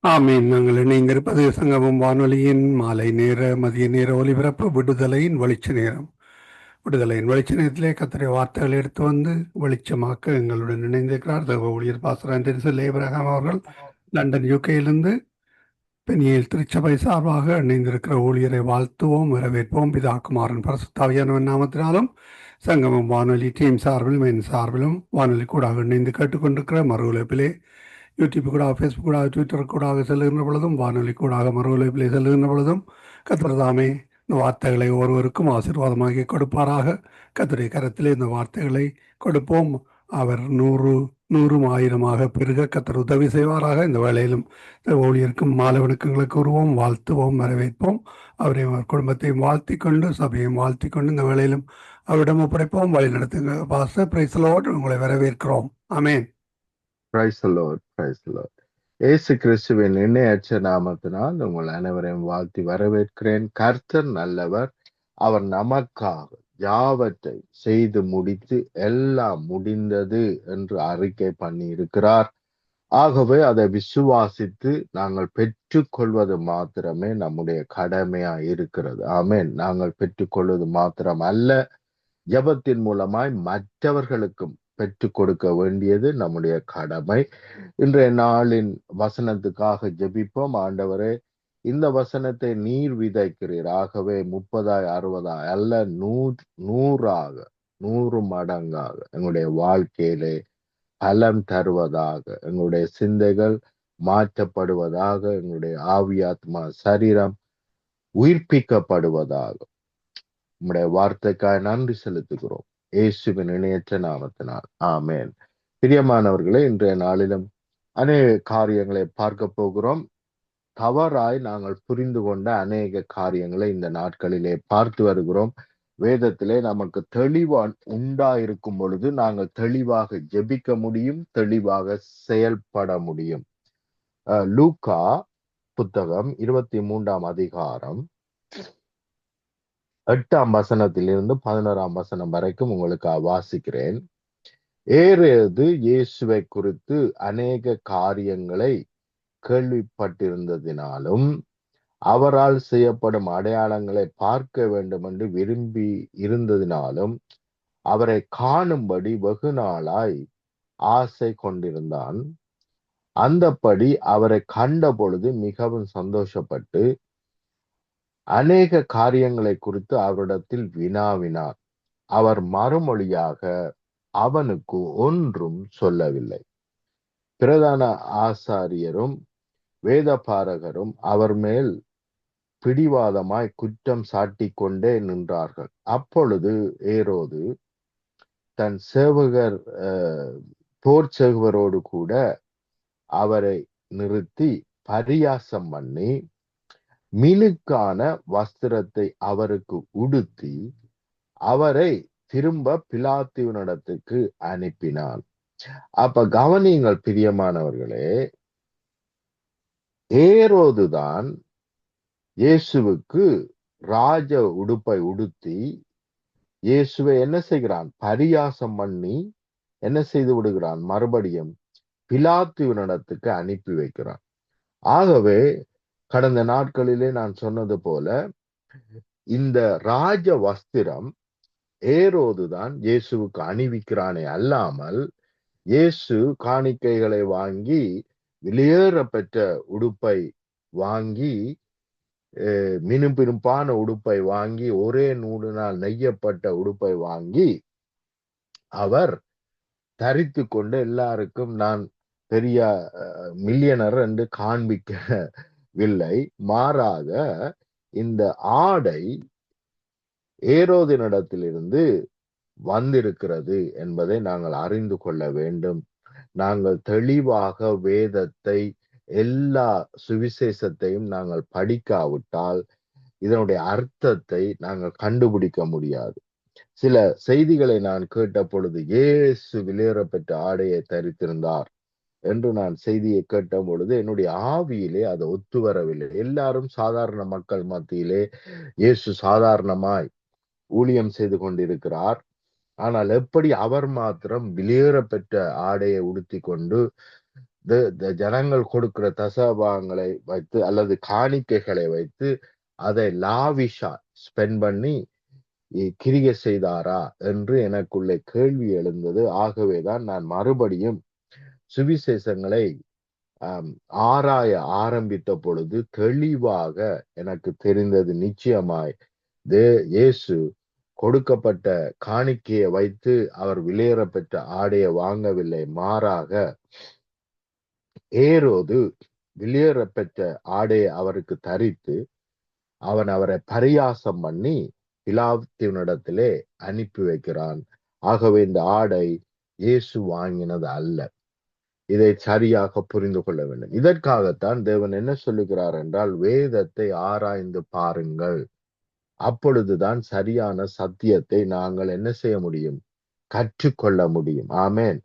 ஆமீன். நாங்கள் இணைந்திருப்பது சங்கமம் வானொலியின் மாலை நேர மதிய நேர ஒலிபரப்பு விடுதலையின் வெளிச்ச நேரம். விடுதலையின் வெளிச்ச நேரத்திலே கர்த்தருடைய வார்த்தைகளை எடுத்து வந்து வெளிச்சமாக்க எங்களுடன் இணைந்திருக்கிறார் தேவ ஊழியர் பாஸ்டர் ஆண்டனி ஏபிரகாம் அவர்கள். லண்டன் யூகேயிலிருந்து பெனியேல் திருச்சபை சார்பாக இணைந்திருக்கிற ஊழியரை வாழ்த்துவோம், வரவேற்போம். பிதா குமாரன் பரிசுத்தாவியானவன் நாமத்தினாலும் சங்கமம் வானொலி டீம் சார்பிலும் என் சார்பிலும் வானொலி கூடாக இணைந்து கேட்டுக்கொண்டிருக்கிற மறு உழைப்பிலே யூடியூப் கூடாக, ஃபேஸ்புக் கூடாக, ட்விட்டர் கூடாக செல்லுகின்ற பொழுதும், வானொலி கூடாக மறு உழைப்பிலே செல்லுகின்ற பொழுதும் கர்த்தர் தாமே இந்த வார்த்தைகளை ஒருவருக்கும் ஆசீர்வாதமாகி கொடுப்பாராக. கர்த்தருடைய கரத்திலே இந்த வார்த்தைகளை கொடுப்போம். அவர் 100 1000 பெருக கர்த்தர் உதவி செய்வாராக. இந்த வேளையிலும் ஊழியருக்கும் மாலை வணக்கங்களை கூறுவோம், வாழ்த்துவோம், வரவேற்போம். அவரையும் அவர் குடும்பத்தையும் வாழ்த்திக் கொண்டு, சபையும் வாழ்த்திக் கொண்டு இந்த வேளையிலும் அவரிடம் ஒப்படைப்போம். வழி நடத்துங்க பாஸ்டர். Price the Lord. உங்களை வரவேற்கிறோம். ஆமென். Praise the Lord, praise the Lord. இயேசு கிறிஸ்துவின் இணையற்ற நாமத்தினால் உங்கள் அனைவரையும் வாழ்த்தி வரவேற்கிறேன். கர்த்தர் நல்லவர். அவர் நமக்காக யாவற்றை செய்து முடித்து எல்லாம் முடிந்தது என்று அறிக்கை பண்ணி இருக்கிறார். ஆகவே அதை விசுவாசித்து நாங்கள் பெற்றுக்கொள்வது மாத்திரமே நம்முடைய கடமையா இருக்கிறது. ஆமென். நாங்கள் பெற்றுக்கொள்வது மாத்திரம் அல்ல, ஜெபத்தின் மூலமாய் மற்றவர்களுக்கும் பெற்றுக் கொடுக்க வேண்டியது நம்முடைய கடமை. இன்றைய நாளின் வசனத்துக்காக ஜெபிப்போம். ஆண்டவரே, இந்த வசனத்தை நீர் விதைக்கிறீர். ஆகவே 30 60 அல்ல, 100 100 மடங்காக எங்களுடைய வாழ்க்கையிலே பலம் தருவதாக, எங்களுடைய சிந்தைகள் மாற்றப்படுவதாக, எங்களுடைய ஆவியாத்மா சரீரம் உயிர்ப்பிக்கப்படுவதாக. உம்முடைய வார்த்தைக்காய் நன்றி செலுத்துகிறோம், இயேசுவின் இணையற்ற நாமத்தினால். ஆமென். பிரியமானவர்களே, இன்றைய நாளிலும் அநேக காரியங்களை பார்க்க போகிறோம். தவறாய் நாங்கள் புரிந்து கொண்ட அநேக காரியங்களை இந்த நாட்களிலே பார்த்து வருகிறோம். வேதத்திலே நமக்கு தெளிவான் உண்டாயிருக்கும் பொழுது நாங்கள் தெளிவாக ஜெபிக்க முடியும், தெளிவாக செயல்பட முடியும். லூக்கா புத்தகம் 23ஆம் அதிகாரம் 8ஆம் வசனத்திலிருந்து 11ஆம் வசனம் வரைக்கும் உங்களுக்கு வாசிக்கிறேன். ஏரோது இயேசுவை குறித்து அநேக காரியங்களை கேள்விப்பட்டிருந்ததினாலும் அவரால் செய்யப்படும் அடையாளங்களை பார்க்க வேண்டும் என்று விரும்பி இருந்ததினாலும் அவரை காணும்படி வெகு நாளாய் ஆசை கொண்டிருந்தான். அந்தப்படி அவரை கண்ட பொழுது மிகவும் சந்தோஷப்பட்டு அநேக காரியங்களை குறித்து அவரிடத்தில் வினாவினார். அவர் மறுமொழியாக அவனுக்கு ஒன்றும் சொல்லவில்லை. பிரதான ஆசாரியரும் வேதபாரகரும் அவர் மேல் பிடிவாதமாய் குற்றம் சாட்டிக் கொண்டே நின்றார்கள். அப்பொழுது ஏரோது தன் சேவகர் போர் சேவகரோடு கூட அவரை நிறுத்தி பரியாசம் பண்ணி மினுக்கான வஸ்திரத்தை அவருக்கு உடுத்தி அவரை திரும்ப பிலாத்துவினிடத்துக்கு அனுப்பினான். அப்ப கவனியுங்கள் பிரியமானவர்களே, ஏரோதுதான் இயேசுவுக்கு ராஜ உடுப்பை உடுத்தி இயேசுவை என்ன செய்கிறான்? பரியாசம் பண்ணி என்ன செய்து விடுகிறான்? மறுபடியும் பிலாத்துவினிடத்துக்கு அனுப்பி வைக்கிறான். ஆகவே கடந்த நாட்களிலே நான் சொன்னது போல இந்த ராஜ வஸ்திரம் ஏரோதுதான் இயேசுவுக்கு அணிவிக்கிறானே அல்லாமல், இயேசு காணிக்கைகளை வாங்கி வெளியேற பெற்ற உடுப்பை வாங்கி மினுமினுப்பான உடுப்பை வாங்கி ஒரே நூலினால் நெய்யப்பட்ட உடுப்பை வாங்கி அவர் தரித்து கொண்டு எல்லாருக்கும் நான் பெரிய மில்லியனர் என்று காண்பிக்கவில்லை. மாறாக இந்த ஆடை ஏரோதினிடத்திலிருந்து வந்திருக்கிறது என்பதை நாங்கள் அறிந்து கொள்ள வேண்டும். நாங்கள் தெளிவாக வேதத்தை எல்லா சுவிசேஷத்தையும் நாங்கள் படிக்காவிட்டால் இதனுடைய அர்த்தத்தை நாங்கள் கண்டுபிடிக்க முடியாது. சில செய்திகளை நான் கேட்ட பொழுது இயேசு வெளியேற பெற்ற ஆடையை தரித்திருந்தார் என்று நான் செய்தியை கேட்ட பொழுது என்னுடைய ஆவியிலே அது ஒத்து வரவில்லை. எல்லாரும் சாதாரண மக்கள் மத்தியிலே இயேசு சாதாரணமாய் ஊழியம் செய்து கொண்டிருக்கிறார். ஆனால் எப்படி அவர் மாத்திரம் வெளியேற பெற்ற ஆடையை உடுத்தி கொண்டு ஜனங்கள் கொடுக்கிற தசபாகங்களை வைத்து அல்லது காணிக்கைகளை வைத்து அதை லாவிஷா ஸ்பெண்ட் பண்ணி கிரியை செய்தாரா என்று எனக்குள்ளே கேள்வி எழுந்தது. ஆகவேதான் நான் மறுபடியும் சுவிசேஷங்களை ஆராய ஆரம்பித்த பொழுது தெளிவாக எனக்கு தெரிந்தது, நிச்சயமாய் இயேசு கொடுக்கப்பட்ட காணிக்கையை வைத்து அவர் விலையேற பெற்ற ஆடையை வாங்கவில்லை. மாறாக ஏரோது விலையேற பெற்ற ஆடையை அவருக்கு தரித்து அவரை பரியாசம் பண்ணி பிலாத்தினிடத்திலே அனுப்பி வைக்கிறான். ஆகவே இந்த ஆடை இயேசு வாங்கினது அல்ல. இதை சரியாக புரிந்து கொள்ள வேண்டும். இதற்காகத்தான் தேவன் என்ன சொல்லுகிறார் என்றால், வேதத்தை ஆராய்ந்து பாருங்கள், அப்பொழுதுதான் சரியான சத்தியத்தை நாங்கள் என்ன செய்ய முடியும், கற்றுக்கொள்ள முடியும். ஆமேன்.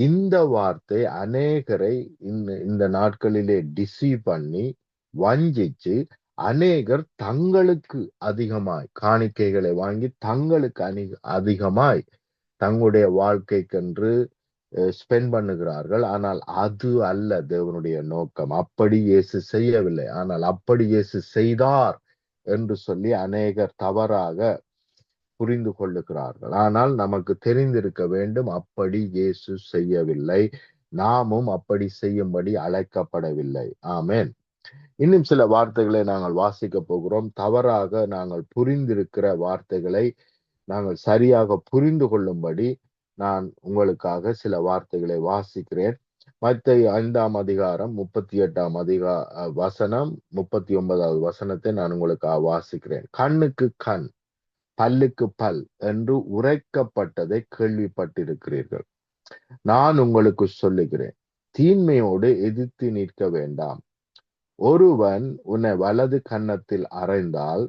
இந்த வார்த்தை அநேகரை இந்த நாட்களிலே டிசீவ் பண்ணி வஞ்சிச்சு அநேகர் தங்களுக்கு அதிகமாய் காணிக்கைகளை வாங்கி தங்களுக்கு அதிகமாய் தங்களுடைய வாழ்க்கைக்கென்று ஸ்பெண்ட் பண்ணுகிறார்கள். ஆனால் அது அல்ல தேவனுடைய நோக்கம். அப்படி இயேசு செய்யவில்லை. ஆனால் அப்படி இயேசு செய்தார் என்று சொல்லி அநேகர் தவறாக புரிந்து கொள்ளுகிறார்கள். ஆனால் நமக்கு தெரிந்திருக்க வேண்டும், அப்படி இயேசு செய்யவில்லை. நாமும் அப்படி செய்யும்படி அழைக்கப்படவில்லை. ஆமேன். இன்னும் சில வார்த்தைகளை நாங்கள் வாசிக்க போகிறோம். தவறாக நாங்கள் புரிந்திருக்கிற வார்த்தைகளை நாங்கள் சரியாக புரிந்து கொள்ளும்படி நான் உங்களுக்காக சில வார்த்தைகளை வாசிக்கிறேன். மத்தேயு 5ஆம் அதிகாரம் 38ஆம் வசனம் 39வது வசனத்தை நான் உங்களுக்காக வாசிக்கிறேன். கண்ணுக்கு கண் பல்லுக்கு பல் என்று உரைக்கப்பட்டதை கேள்விப்பட்டிருக்கிறீர்கள். நான் உங்களுக்கு சொல்லுகிறேன், தீன்மையோடு எதிர்த்து நிற்க வேண்டாம். ஒருவன் உன்னை வலது கன்னத்தில் அறைந்தால்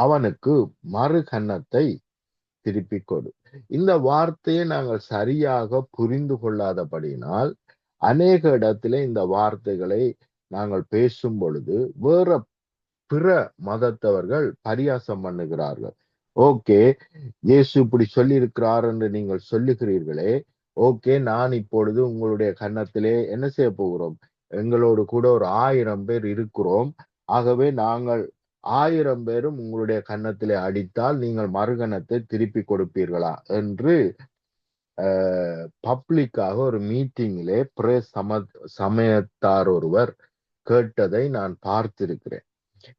அவனுக்கு மறு கன்னத்தை திருப்பிக் கொடு. இந்த வார்த்தையை நாங்கள் சரியாக புரிந்து கொள்ளாதபடியினால் அநேக இடத்திலே இந்த வார்த்தைகளை நாங்கள் பேசும் பொழுது வேற பிற மதத்தவர்கள் பரியாசம் பண்ணுகிறார்கள். ஓகே, இயேசு இப்படி சொல்லி இருக்கிறார் என்று நீங்கள் சொல்லுகிறீர்களே, ஓகே, நான் இப்பொழுது உங்களுடைய கன்னத்திலே என்ன செய்ய போகிறோம், எங்களோடு கூட ஒரு 1000 பேர் இருக்கிறோம். ஆகவே நாங்கள் 1000 பேரும் உங்களுடைய கன்னத்திலே அடித்தால் நீங்கள் மறுகணத்தை திருப்பி கொடுப்பீர்களா என்று பப்ளிக்காக ஒரு மீட்டிங்கிலே சமயத்தார் ஒருவர் கேட்டதை நான் பார்த்திருக்கிறேன்.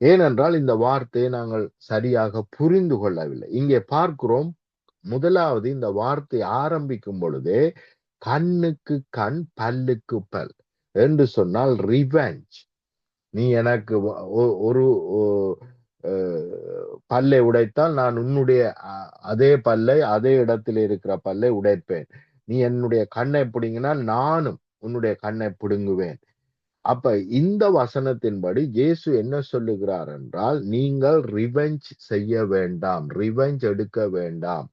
ஏனென்றால் இந்த வார்த்தையை நாங்கள் சரியாக புரிந்து கொள்ளவில்லை. இங்கே பார்க்கிறோம், முதலாவது இந்த வார்த்தை ஆரம்பிக்கும் பொழுதே கண்ணுக்கு கண் பல்லுக்கு பல் என்று சொன்னால் ரிவெஞ்ச். நீ எனக்கு ஒரு பல்லை உடைத்தால் நான் உன்னுடைய அதே பல்லை, அதே இடத்துல இருக்கிற பல்லை உடைப்பேன். நீ என்னுடைய கண்ணை பிடுங்கினால் நானும் உன்னுடைய கண்ணை பிடுங்குவேன். அப்ப இந்த வசனத்தின்படி இயேசு என்ன சொல்லுகிறார் என்றால், நீங்கள் ரிவெஞ்ச் செய்ய வேண்டாம், ரிவெஞ்ச் எடுக்க வேண்டாம்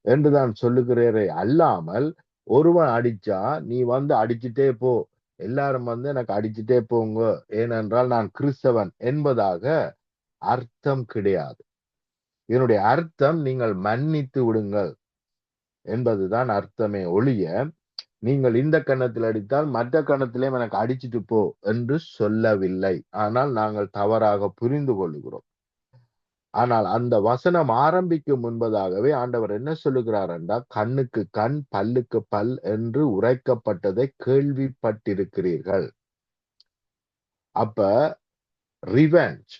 என்றுதான் சொல்லுகிறேரே அல்லாமல், ஒருவன் அடிச்சா நீ வந்து அடிச்சுட்டே போ, எல்லாரும் வந்து எனக்கு அடிச்சுட்டே போங்க, ஏனென்றால் நான் கிறிஸ்தவன் என்பதாக அர்த்தம் கிடையாது. இதனுடைய அர்த்தம் நீங்கள் மன்னித்து விடுங்கள் என்பதுதான் அர்த்தமே ஒழிய, நீங்கள் இந்த கன்னத்தில் அடித்தால் மற்ற கன்னத்திலேயும் எனக்கு அடிச்சுட்டு போ என்று சொல்லவில்லை. ஆனால் நாங்கள் தவறாக புரிந்து கொள்ளுகிறோம். ஆனால் அந்த வசனம் ஆரம்பிக்கும் முன்பதாகவே ஆண்டவர் என்ன சொல்லுகிறார் என்றால், கண்ணுக்கு கண் பல்லுக்கு பல் என்று உரைக்கப்பட்டதை கேள்விப்பட்டிருக்கிறீர்கள். அப்ப ரிவெஞ்ச்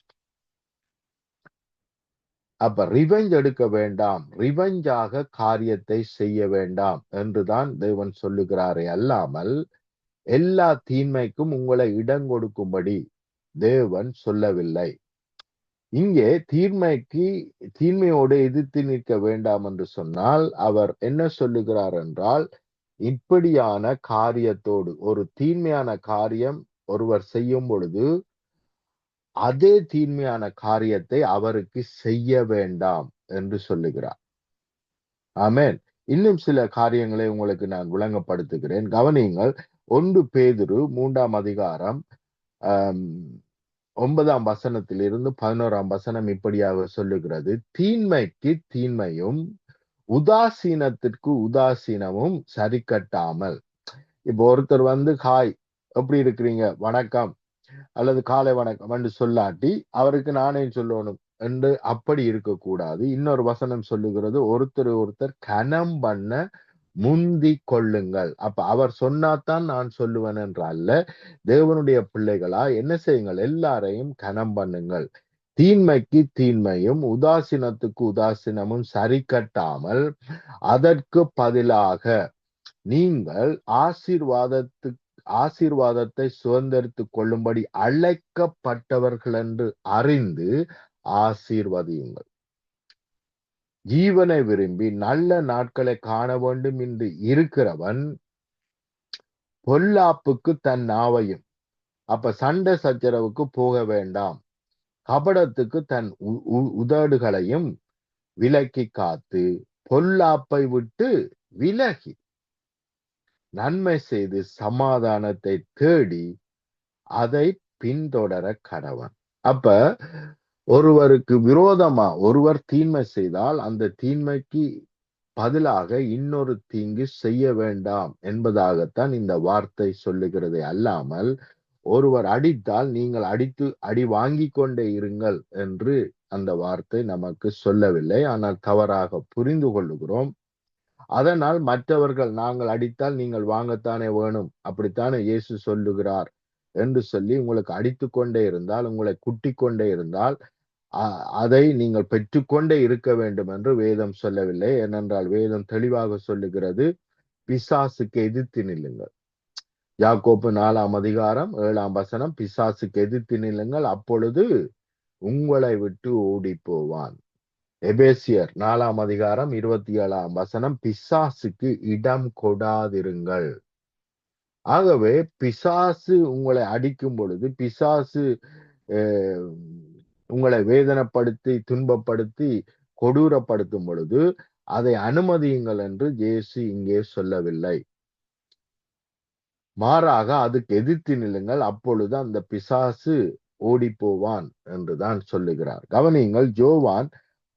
எடுக்க வேண்டாம், ரிவெஞ்சாக காரியத்தை செய்ய வேண்டாம் என்றுதான் தேவன் சொல்லுகிறாரே அல்லாமல் எல்லா தீன்மைக்கும் உங்களை இடம் கொடுக்கும்படி தேவன் சொல்லவில்லை. இங்கே தீன்மையோடு எதிர்த்து நிற்க வேண்டாம் என்று சொன்னால் அவர் என்ன சொல்லுகிறார் என்றால், இப்படியான காரியத்தோடு ஒரு தீன்மையான காரியம் ஒருவர் செய்யும் பொழுது அதே தீன்மையான காரியத்தை அவருக்கு செய்ய வேண்டாம் என்று சொல்லுகிறார். ஆமென். இன்னும் சில காரியங்களை உங்களுக்கு நான் விளங்கப்படுத்துகிறேன், கவனியுங்கள். 1 பேதுரு 3ஆம் அதிகாரம் 9ஆம் வசனத்திலிருந்து 11ஆம் வசனம் இப்படியாக சொல்லுகிறது, தீன்மைக்கு தீன்மையும் உதாசீனத்திற்கு உதாசீனமும் சரி கட்டாமல். இப்போ ஒருத்தர் ஹாய் எப்படி இருக்கிறீங்க வணக்கம் அல்லது காலை வணக்கம் என்று சொல்லாட்டி அவருக்கு நானே சொல்லணும் என்று அப்படி இருக்கக்கூடாது. இன்னொரு வசனம் சொல்லுகிறது, ஒருத்தர் கனம் பண்ண முந்தி கொள்ளுங்கள். அப்ப அவர் சொன்னாதான் நான் சொல்லுவேன் என்ற அல்ல. தேவனுடைய பிள்ளைகளா என்ன செய்யுங்கள், எல்லாரையும் கனம் பண்ணுங்கள். தீன்மைக்கு தீன்மையும் உதாசீனத்துக்கு உதாசீனமும் சரி கட்டாமல் அதற்கு பதிலாக நீங்கள் ஆசீர்வாதத்தை சுதந்திரித்துக் கொள்ளும்படி அழைக்கப்பட்டவர்கள் என்று அறிந்து ஆசீர்வதியுங்கள். ஜீவனை விரும்பி நல்ல நாட்களை காண வேண்டும் என்று இருக்கிறவன் பொல்லாப்புக்கு தன் நாவையும், அப்ப சண்டை சச்சரவுக்கு போக வேண்டாம், கபடத்துக்கு தன் உதடுகளையும் விலக்கி காத்து பொல்லாப்பை விட்டு விலகி நன்மை செய்து சமாதானத்தை தேடி அதை பின்தொடர கடவன். அப்ப ஒருவருக்கு விரோதமா ஒருவர் தீன்மை செய்தால் அந்த தீன்மைக்கு பதிலாக இன்னொரு தீங்கு செய்ய வேண்டாம் என்பதாகத்தான் இந்த வார்த்தை சொல்லுகிறதே அல்லாமல், ஒருவர் அடித்தால் நீங்கள் அடி வாங்கி கொண்டே இருங்கள் என்று அந்த வார்த்தை நமக்கு சொல்லவில்லை. ஆனால் தவறாக புரிந்து கொள்ளுகிறோம். அதனால் மற்றவர்கள் நாங்கள் அடித்தால் நீங்கள் வாங்கத்தானே வேணும், அப்படித்தானே இயேசு சொல்லுகிறார் என்று சொல்லி உங்களுக்கு அடித்துக் கொண்டே இருந்தால், உங்களை குட்டிக் கொண்டே இருந்தால் அதை நீங்கள் பெற்றுக்கொண்டே இருக்க வேண்டும் என்று வேதம் சொல்லவில்லை. ஏனென்றால் வேதம் தெளிவாக சொல்லுகிறது, பிசாசுக்கு எதிர்த்து நில்லுங்கள். யாக்கோப்பு 4ஆம் அதிகாரம் 7ஆம் வசனம், பிசாசுக்கு எதிர்த்து நில்லுங்கள், அப்பொழுது உங்களை விட்டு ஓடி போவான். எபேசியர் 4ஆம் அதிகாரம் 27ஆம் வசனம், பிசாசுக்கு இடம் கொடாதிருங்கள். ஆகவே பிசாசு உங்களை அடிக்கும் பொழுது, பிசாசு உங்களை வேதனைப்படுத்தி துன்பப்படுத்தி கொடூரப்படுத்தும் பொழுது அதை அனுமதியுங்கள் என்று இயேசு இங்கே சொல்லவில்லை. மாறாக அதுக்கு எதிர்த்து நில்லுங்கள், அப்பொழுது அந்த பிசாசு ஓடி போவான் என்றுதான் சொல்லுகிறார். கவனியுங்கள், யோவான்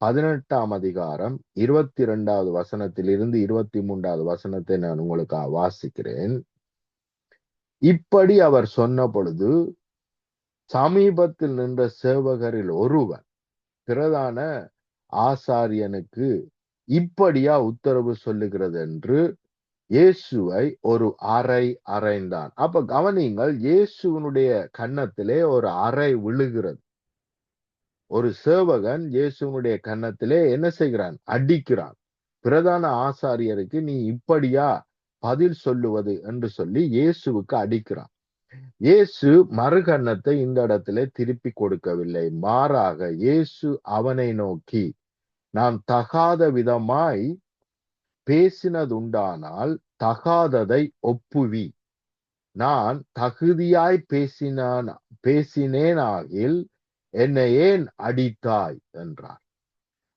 18ஆம் அதிகாரம் 22வது வசனத்திலிருந்து 23வது வசனத்தை நான் உங்களுக்கு வாசிக்கிறேன். இப்படி அவர் சொன்ன பொழுது சமீபத்தில் நின்ற சேவகரில் ஒருவன் பிரதான ஆசாரியனுக்கு இப்படியா உத்தரவு சொல்லுகிறது என்று இயேசுவை ஒரு அறை அறைந்தான். அப்ப கவனிங்கள், இயேசுவனுடைய கன்னத்திலே ஒரு அறை விழுகிறது. ஒரு சேவகன் இயேசுவனுடைய கன்னத்திலே என்ன செய்கிறான், அடிக்கிறான். பிரதான ஆசாரியருக்கு நீ இப்படியா பதில் சொல்லுவது என்று சொல்லி இயேசுவுக்கு அடிக்கிறான். இயேசு மறுகன்னத்தை இந்த இடத்திலே திருப்பி கொடுக்கவில்லை. மாறாக இயேசு அவனை நோக்கி, நான் தகாத விதமாய் பேசினதுண்டானால் தகாததை ஒப்புவி, நான் தகுதியாய் பேசினேனாகில் என்னை ஏன் அடித்தாய் என்றார்.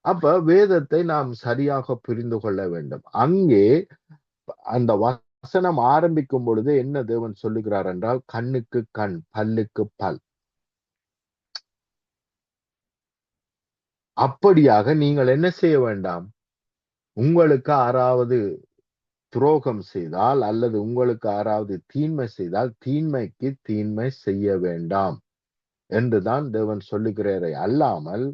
அப்ப வேதத்தை நாம் சரியாக புரிந்து கொள்ள வேண்டும். அங்கே அந்த வசனம் ஆரம்பிக்கும் பொழுது என்ன தேவன் சொல்லுகிறார் என்றால், கண்ணுக்கு கண் பல்லுக்கு பல். அப்படியாக நீங்கள் என்ன செய்ய வேண்டாம், உங்களுக்கு யாராவது துரோகம் செய்தால் அல்லது உங்களுக்கு யாராவது தீன்மை செய்தால் தீன்மைக்கு தீன்மை செய்ய வேண்டாம் என்றுதான் தேவன் சொல்லுகிறாரே அல்லாமல்,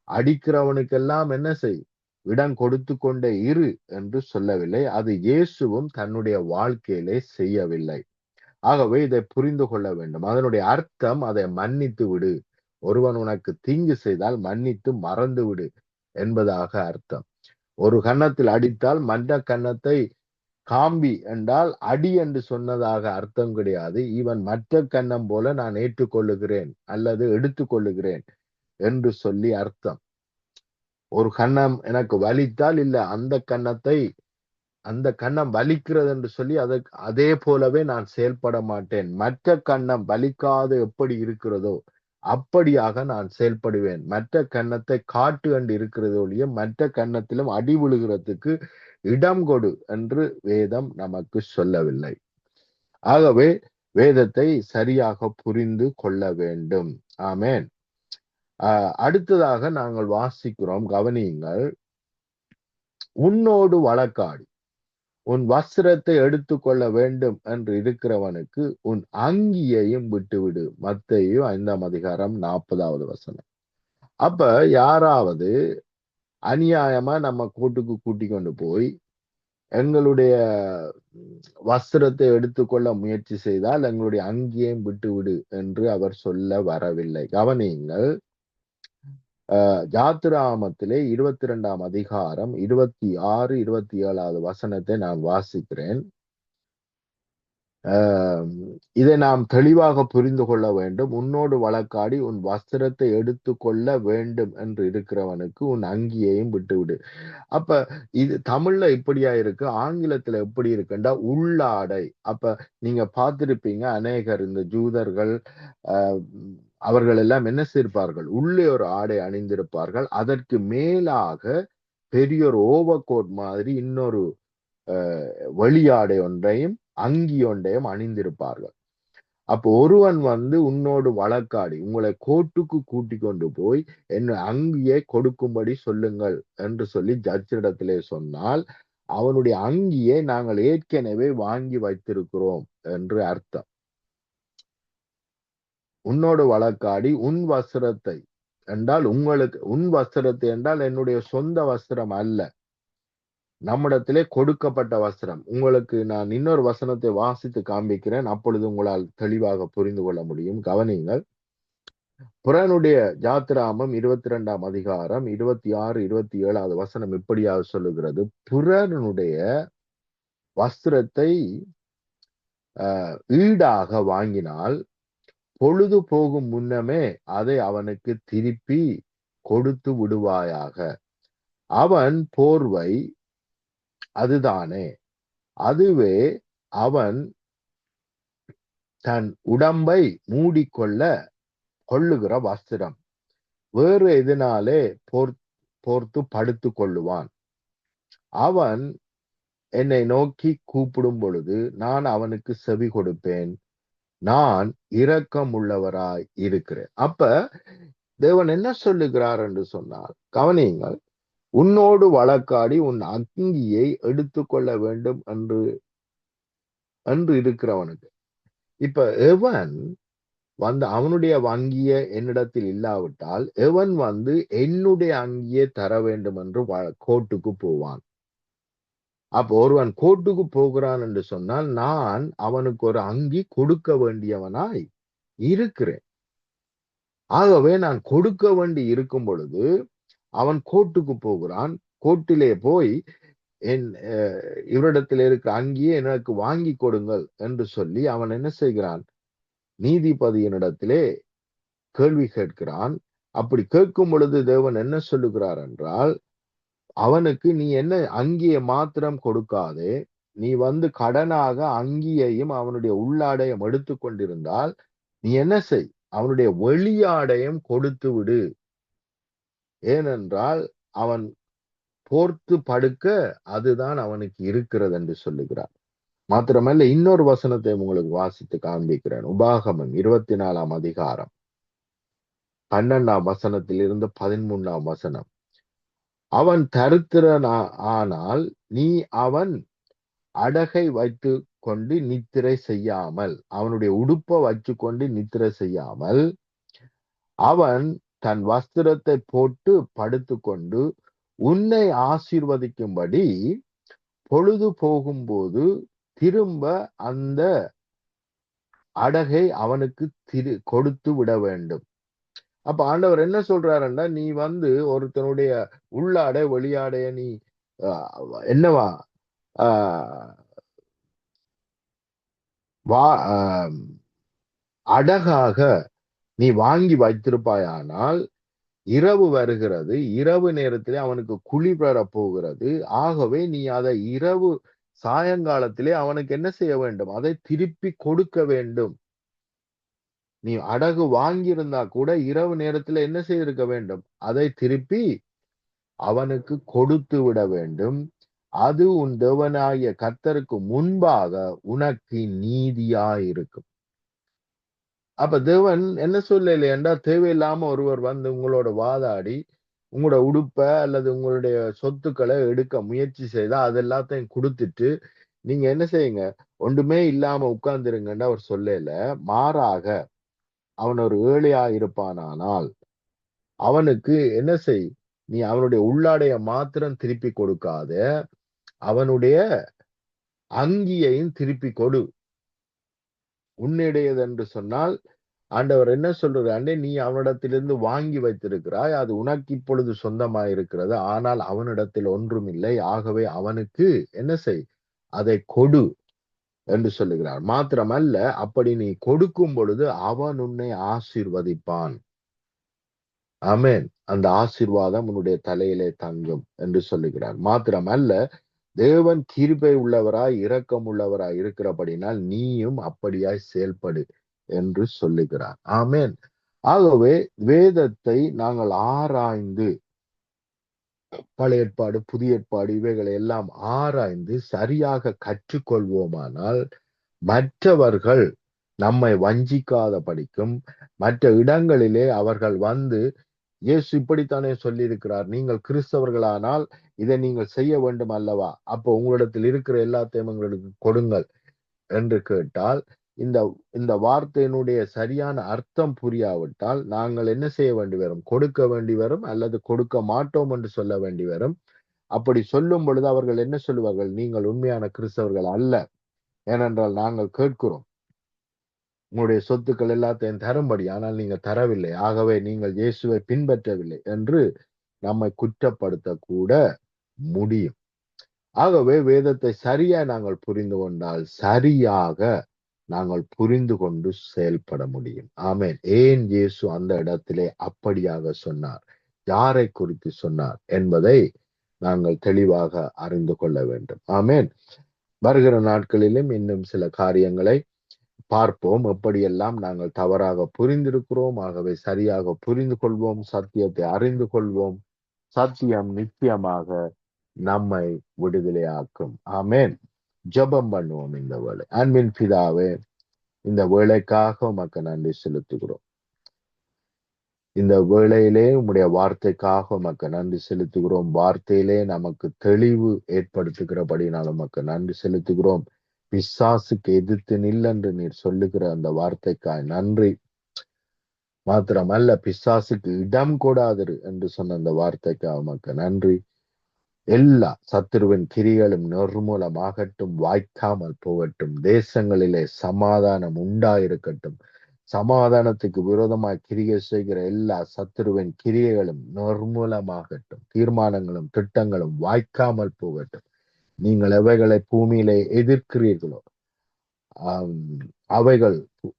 அடிக்கிறவனுக்கெல்லாம் என்ன செய், இடம் கொடுத்து கொண்டே இரு என்று சொல்லவில்லை. அது இயேசுவும் தன்னுடைய வாழ்க்கையிலே செய்யவில்லை. ஆகவே இதை புரிந்து கொள்ள வேண்டும். அதனுடைய அர்த்தம் அதை மன்னித்து விடு, ஒருவன் உனக்கு தீங்கு செய்தால் மன்னித்து மறந்து விடு என்பதாக அர்த்தம். ஒரு கன்னத்தில் அடித்தால் மற்ற கன்னத்தை காம்பி என்றால் அடி என்று சொன்னதாக அர்த்தம் கிடையாது. இவன் மற்ற கன்னம் போல நான் ஏற்றுக்கொள்ளுகிறேன் அல்லது எடுத்துக்கொள்ளுகிறேன் என்று சொல்லி அர்த்தம். ஒரு கன்னம் எனக்கு வலித்தால் இல்ல, அந்த கன்னம் வலிக்கிறது என்று சொல்லி அதே போலவே நான் செயல்பட மாட்டேன். மற்ற கன்னம் வலிக்காது எப்படி இருக்கிறதோ அப்படியாக நான் செயல்படுவேன். மற்ற கன்னத்தை காட்டு கண்டு இருக்கிறது ஒழிய மற்ற கன்னத்திலும் அடி விழுகிறதுக்கு இடம் கொடு என்று வேதம் நமக்கு சொல்லவில்லை. ஆகவே வேதத்தை சரியாக புரிந்து கொள்ள வேண்டும். ஆமென். அடுத்ததாக நாங்கள் வாசிக்கிறோம், கவனியுங்கள். உன்னோடு வழக்காடி உன் வஸ்திரத்தை எடுத்துக்கொள்ள வேண்டும் என்று இருக்கிறவனுக்கு உன் அங்கியையும் விட்டுவிடு. மத்தேயு 5 அதிகாரம் 40 வசனம். அப்ப யாராவது அநியாயமா நம்ம கூட்டுக்கு கூட்டிக் கொண்டு போய் எங்களுடைய வஸ்திரத்தை எடுத்துக்கொள்ள முயற்சி செய்தால் எங்களுடைய அங்கியையும் விட்டுவிடு என்று அவர் சொல்ல வரவில்லை. கவனியுங்கள், யாத்திராமத்திலே 22 அதிகாரம் 26, 27 வசனத்தை நான் வாசிக்கிறேன். இதை நாம் தெளிவாக புரிந்து கொள்ள வேண்டும். உன்னோடு வழக்காடி உன் வஸ்திரத்தை எடுத்துக்கொள்ள வேண்டும் என்று இருக்கிறவனுக்கு உன் அங்கியையும் விட்டுவிடு. அப்ப இது தமிழ்ல இப்படியா இருக்கு, ஆங்கிலத்துல எப்படி இருக்குண்டா உள்ளாடை. அப்ப நீங்க பார்த்திருப்பீங்க, அநேகர் இந்த ஜூதர்கள் அவர்கள் எல்லாம் என்ன செய்திருப்பார்கள், உள்ளே ஒரு ஆடை அணிந்திருப்பார்கள், அதற்கு மேலாக பெரிய ஒரு ஓவர்கோட் மாதிரி இன்னொரு வெளியாடை ஒன்றையும் அங்கி ஒன்றையும் அணிந்திருப்பார்கள். அப்போ ஒருவன் உன்னோடு வழக்காடி உங்களை கோர்ட்டுக்கு கூட்டிக் கொண்டு போய் என்ன அங்கியை கொடுக்கும்படி சொல்லுங்கள் என்று சொல்லி ஜட்ஜிடத்திலே சொன்னால் அவனுடைய அங்கியை நாங்கள் ஏற்கனவே வாங்கி வைத்திருக்கிறோம் என்று அர்த்தம். உன்னோடு வழக்காடி உன் வஸ்திரத்தை என்றால் உங்களுக்கு உன் வஸ்திரத்தை என்றால் என்னுடைய சொந்த வஸ்திரம் அல்ல, நம்மிடத்திலே கொடுக்கப்பட்ட வஸ்திரம். உங்களுக்கு நான் இன்னொரு வசனத்தை வாசித்து காண்பிக்கிறேன், அப்பொழுது உங்களால் தெளிவாக புரிந்து கொள்ள முடியும். கவனியுங்கள், புறனுடைய யாத்திராமம் 22 அதிகாரம் 26, 27 வசனம் இப்படியாக சொல்லுகிறது, புறனுடைய வஸ்திரத்தை ஈடாக வாங்கினால் பொழுது போகும் முன்னமே அதை அவனுக்கு திருப்பி கொடுத்து விடுவாயாக. அவன் போர்வை அதுதானே, அதுவே அவன் தன் உடம்பை மூடிக்கொள்ள கொள்ளுகிற வஸ்திரம். வேறு எதனாலே போர்த்து படுத்து கொள்ளுவான். அவன் என்னை நோக்கி கூப்பிடும் பொழுது நான் அவனுக்கு செவி கொடுப்பேன், நான் இரக்கம் உள்ளவராய் இருக்கிறேன். அப்ப தேவன் என்ன சொல்லுகிறார் என்று சொன்னால், கவனியுங்கள், உன்னோடு வழக்காடி உன் அங்கியை எடுத்துக்கொள்ள வேண்டும் என்று இருக்கிறவனுக்கு. இப்ப எவன் அவனுடைய அங்கிய என்னிடத்தில் இல்லாவிட்டால் எவன் என்னுடைய அங்கியை தர வேண்டும் என்று கோர்ட்டுக்கு போவான். அப்போ ஒருவன் கோர்ட்டுக்கு போகிறான் என்று சொன்னால் நான் அவனுக்கு ஒரு அங்கி கொடுக்க வேண்டியவனாய் இருக்கிறேன். ஆகவே நான் கொடுக்க வேண்டி இருக்கும் பொழுது அவன் கோர்ட்டுக்கு போகிறான். கோர்ட்டிலே போய் இவரிடத்தில் இருக்கிற அங்கியே எனக்கு வாங்கி கொடுங்கள் என்று சொல்லி அவன் என்ன செய்கிறான், நீதிபதியினிடத்திலே கேள்வி கேட்கிறான். அப்படி கேட்கும் பொழுது தேவன் என்ன சொல்லுகிறார் என்றால், அவனுக்கு நீ என்ன அங்கியை மாத்திரம் கொடுக்காதே, நீ கடனாக அங்கியையும் அவனுடைய உள்ளாடையும் எடுத்து கொண்டிருந்தால் நீ என்ன செய், அவனுடைய வெளியாடையும் கொடுத்து விடு. ஏனென்றால் அவன் போர்த்து படுக்க அதுதான் அவனுக்கு இருக்கிறது என்று சொல்லுகிறார். மாத்திரமல்ல, இன்னொரு வசனத்தை உங்களுக்கு வாசித்து காண்பிக்கிறேன். உபாகமம் 24 அதிகாரம் 12 வசனத்திலிருந்து 13 வசனம். அவன் தரித்திரன் ஆனால் நீ அவன் அடகை வைத்து கொண்டு நித்திரை செய்யாமல், அவனுடைய உடுப்பை வச்சு கொண்டு நித்திரை செய்யாமல், அவன் தன் வஸ்திரத்தை போட்டு படுத்து கொண்டு உன்னை ஆசீர்வதிக்கும்படி பொழுது போகும்போது திரும்ப அந்த அடகை அவனுக்கு கொடுத்து விட வேண்டும். அப்ப ஆண்டவர் என்ன சொல்றாருன்னா, நீ ஒருத்தனுடைய உள்ளாடை வெளியாடைய நீ என்னவா அடகாக நீ வாங்கி வைத்திருப்பாயானால் இரவு வருகிறது, இரவு நேரத்திலே அவனுக்கு குளிர் வர போகிறது. ஆகவே நீ அதை இரவு சாயங்காலத்திலே அவனுக்கு என்ன செய்ய வேண்டும், அதை திருப்பி கொடுக்க வேண்டும். நீ அடகு வாங்கியிருந்தா கூட இரவு நேரத்துல என்ன செய்திருக்க வேண்டும், அதை திருப்பி அவனுக்கு கொடுத்து விட வேண்டும். அது உன் தேவனாகிய கர்த்தருக்கு முன்பாக உனக்கு நீதியாயிருக்கும். அப்ப தேவன் என்ன சொல்லலையேண்டா, தேவையில்லாம ஒருவர் உங்களோட வாதாடி உங்களோட உடுப்பை அல்லது உங்களுடைய சொத்துக்களை எடுக்க முயற்சி செய்தா அது எல்லாத்தையும் கொடுத்துட்டு நீங்க என்ன செய்யுங்க, ஒன்றுமே இல்லாம உட்கார்ந்துருங்கன்னு அவர் சொல்லல. மாறாக அவன் ஒரு ஏழையா இருப்பானானால் அவனுக்கு என்ன செய், நீ அவனுடைய உள்ளாடைய மாத்திரம் திருப்பி கொடுக்காத, அவனுடைய அங்கியையும் திருப்பி கொடு. உன்னுடையது என்று சொன்னால் ஆண்டவர் என்ன சொல்றாரு, அண்டே நீ அவனிடத்திலிருந்து வாங்கி வைத்திருக்கிறாய், அது உனக்கு இப்பொழுது சொந்தமாயிருக்கிறது, ஆனால் அவனிடத்தில் ஒன்றும் இல்லை, ஆகவே அவனுக்கு என்ன செய், அதை கொடு என்று சொல்லுகிறார். மாத்திரமல்ல, அப்படி நீ கொடுக்கும் பொழுது அவன் உன்னை ஆசீர்வதிப்பான். ஆமென். அந்த ஆசீர்வாதம் உன்னுடைய தலையிலே தங்கும் என்று சொல்லுகிறார். மாத்திரமல்ல, தேவன் கிருபை உள்ளவராய் இரக்கம் உள்ளவராய் இருக்கிறபடினால் நீயும் அப்படியாய் செயல்படு என்று சொல்லுகிறார். ஆமென். ஆகவே வேதத்தை நாங்கள் ஆராய்ந்து, பழைய ஏற்பாடு புதிய ஏற்பாடு இவைகளை எல்லாம் ஆராய்ந்து சரியாக கற்றுக்கொள்வோமானால் மற்றவர்கள் நம்மை வஞ்சிக்காத படிக்கும், மற்ற இடங்களிலே அவர்கள் வந்து இயேசு இப்படித்தானே சொல்லியிருக்கிறார், நீங்கள் கிறிஸ்தவர்களானால் இதை நீங்கள் செய்ய வேண்டும் அல்லவா, அப்போ உங்களிடத்தில் இருக்கிற எல்லாத்தையும் எங்களுக்கு கொடுங்கள் என்று கேட்டால், இந்த இந்த வார்த்தையினுடைய சரியான அர்த்தம் புரியாவிட்டால் நாங்கள் என்ன செய்ய வேண்டி வரும், கொடுக்க வேண்டி வரும், அல்லது கொடுக்க மாட்டோம் என்று சொல்ல வேண்டி வரும். அப்படி சொல்லும் பொழுது அவர்கள் என்ன சொல்லுவார்கள், நீங்கள் உண்மையான கிறிஸ்தவர்கள் அல்ல, ஏனென்றால் நாங்கள் கேட்கிறோம் உங்களுடைய சொத்துக்கள் எல்லாத்தையும் தரும்படி, ஆனால் நீங்க தரவில்லை, ஆகவே நீங்கள் இயேசுவை பின்பற்றவில்லை என்று நம்மை குற்றப்படுத்த கூட முடியும். ஆகவே வேதத்தை சரியா நாங்கள் புரிந்து கொண்டால் சரியாக நாங்கள் புரிந்து கொண்டு செயல்பட முடியும். ஆமென். ஏன் இயேசு அந்த இடத்திலே அப்படியாக சொன்னார், யாரை குறித்து சொன்னார் என்பதை நாங்கள் தெளிவாக அறிந்து கொள்ள வேண்டும். ஆமென். வருகிற நாட்களிலும் இன்னும் சில காரியங்களை பார்ப்போம், எப்படியெல்லாம் நாங்கள் தவறாக புரிந்திருக்கிறோம். ஆகவே சரியாக புரிந்து கொள்வோம், சத்தியத்தை அறிந்து கொள்வோம். சத்தியம் நிச்சயமாக நம்மை விடுதலையாக்கும். ஆமென். ஜெபம் பண்ணுவோம் இந்த வேளை. அன்பின் பிதாவே, இந்த வேளைக்காக உமக்கு நன்றி செலுத்துகிறோம். இந்த வேளையிலே உம்முடைய வார்த்தைக்காக உமக்கு நன்றி செலுத்துகிறோம். வார்த்தையிலே நமக்கு தெளிவு ஏற்படுத்துகிறபடினால் உமக்கு நன்றி செலுத்துகிறோம். பிசாசுக்கு எதிர்த்து நில் என்று நீர் சொல்லுகிற அந்த வார்த்தைக்காய் நன்றி. மாத்திரமல்ல, பிசாசுக்கு இடம் கொடாதிரு என்று சொன்ன அந்த வார்த்தைக்காக உமக்கு நன்றி. எல்லா சத்துருவின் கிரிகளும் நிர்மூலமாகட்டும், வாய்க்காமல் போகட்டும். தேசங்களிலே சமாதானம் உண்டாயிருக்கட்டும். சமாதானத்துக்கு விரோதமாய் கிரியை செய்கிற எல்லா சத்துருவின் கிரியைகளும் நிர்மூலமாகட்டும். தீர்மானங்களும் திட்டங்களும் வாய்க்காமல் போகட்டும். நீங்கள் எவைகளை பூமியிலே எதிர்க்கிறீர்களோ அவைகள்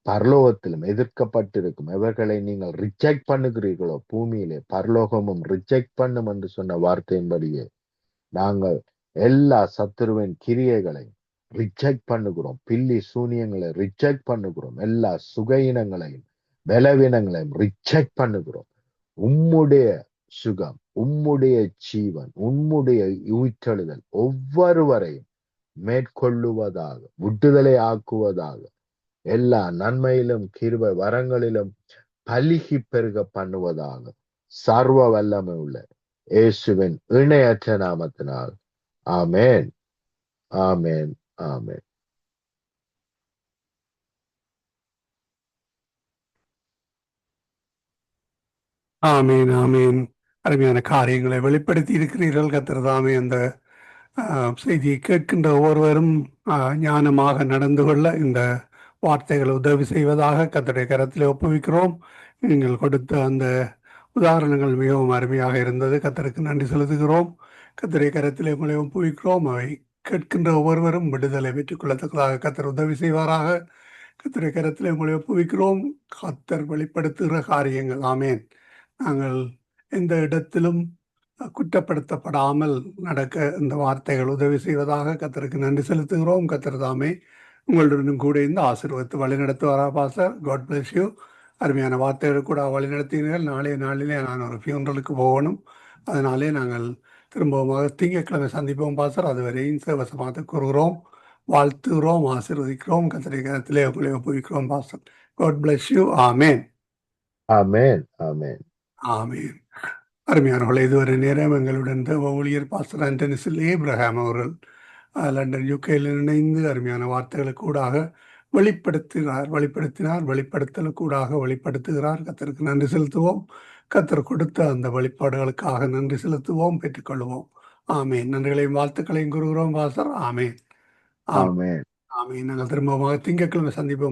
பரலோகத்திலும் எதிர்க்கப்பட்டிருக்கும். எவைகளை நீங்கள் ரிஜெக்ட் பண்ணுகிறீர்களோ பூமியிலே பரலோகமும் ரிஜெக்ட் பண்ணும் என்று சொன்ன வார்த்தையின்படியே நாங்கள் எல்லா சத்துருவின் கிரியைகளை ரிஜெக்ட் பண்ணுகிறோம். பில்லி சூனியங்களை ரிஜெக்ட் பண்ணுகிறோம். எல்லா சுகையினங்களையும் பலவீனங்களையும் ரிஜெக்ட் பண்ணுகிறோம். உம்முடைய சுகம், உம்முடைய ஜீவன், உம்முடைய உயிர்த்தெழுதல் ஒவ்வொருவரையும் மேற்கொள்ளுவதாக, விடுதலை ஆக்குவதாக, எல்லா நன்மையிலும் கிருபை வரங்களிலும் பலிகி பெருக பண்ணுவதாக சர்வ வல்லமை உள்ள இயேசுவின் இணையற்ற நாமத்தினால் ஆமென், ஆமென், ஆமென். ஆமீன், ஆமீன். அருமையான காரியங்களை வெளிப்படுத்தி இருக்கிறீர்கள். கர்த்தர்தாமே அந்த செய்தியை கேட்கின்ற ஒவ்வொருவரும் ஞானமாக நடந்து கொள்ள இந்த வார்த்தைகளை உதவி செய்வதாக கர்த்தருடைய கரத்தில் ஒப்புவிக்கிறோம். நீங்கள் கொடுத்த அந்த உதாரணங்கள் மிகவும் அருமையாக இருந்தது. கர்த்தருக்கு நன்றி செலுத்துகிறோம். கர்த்தருடைய கரத்திலே உங்களை ஒப்புவிக்கிறோம். அவை கேட்கின்ற ஒவ்வொருவரும் விடுதலை பெற்றுக் கொள்ளத்தக்கதாக கர்த்தர் உதவி செய்வாராக. கர்த்தருடைய கரத்திலே உங்களை ஒப்புவிக்கிறோம். கர்த்தர் வெளிப்படுத்துகிற காரியங்கள். ஆமேன். நாங்கள் எந்த இடத்திலும் குற்றப்படுத்தப்படாமல் நடக்க இந்த வார்த்தைகள் உதவி செய்வதாக கர்த்தருக்கு நன்றி செலுத்துகிறோம். கர்த்தர் தாமே உங்களுடனும் கூட இந்த ஆசீர்வாதத்தை வழிநடத்துவாரா பாஸ்டர். God bless you. அருமையான வார்த்தைகள் கூட வழிநடத்தினீர்கள். நாளைய நாளிலே நான் ஒரு ஃபியூனரலுக்கு போகணும். அதனாலே நாங்கள் திரும்பவும் திங்கட்கிழமை சந்திப்போம் பாஸ்டர். அதுவரையும் சேவசமாக கூறுகிறோம், வாழ்த்துகிறோம், ஆசீர்வதிக்கிறோம். கர்த்தருடைய கரத்திலே உங்களை ஒப்புவிக்கிறோம் பாஸ்டர். God bless you. ஆமேன், ஆமென், ஆமென், ஆமேன். அருமையானவர்களே, இதுவரை நேரம் எங்களுடன் தேவ ஊழியர் பாஸ்டர் ஆண்டனி சில் ஏப்ரஹாம் அவர்கள் லண்டன் யூகேயில் இணைந்து அருமையான வார்த்தைகளுக்கூடாக வெளிப்படுத்தலுக்கூடாக வெளிப்படுத்துகிறார். கர்த்தருக்கு நன்றி செலுத்துவோம். கர்த்தர் கொடுத்த அந்த வெளிப்பாடுகளுக்காக நன்றி செலுத்துவோம், பெற்றுக்கொள்வோம். ஆமேன். நன்றிகளையும் வாழ்த்துக்களையும் கூறுகிறோம் பாஸ்டர். ஆமேன். ஆம். ஆமென். ஆமேன். நாங்கள் திரும்பமாக திங்கட்கிழமை சந்திப்போம்.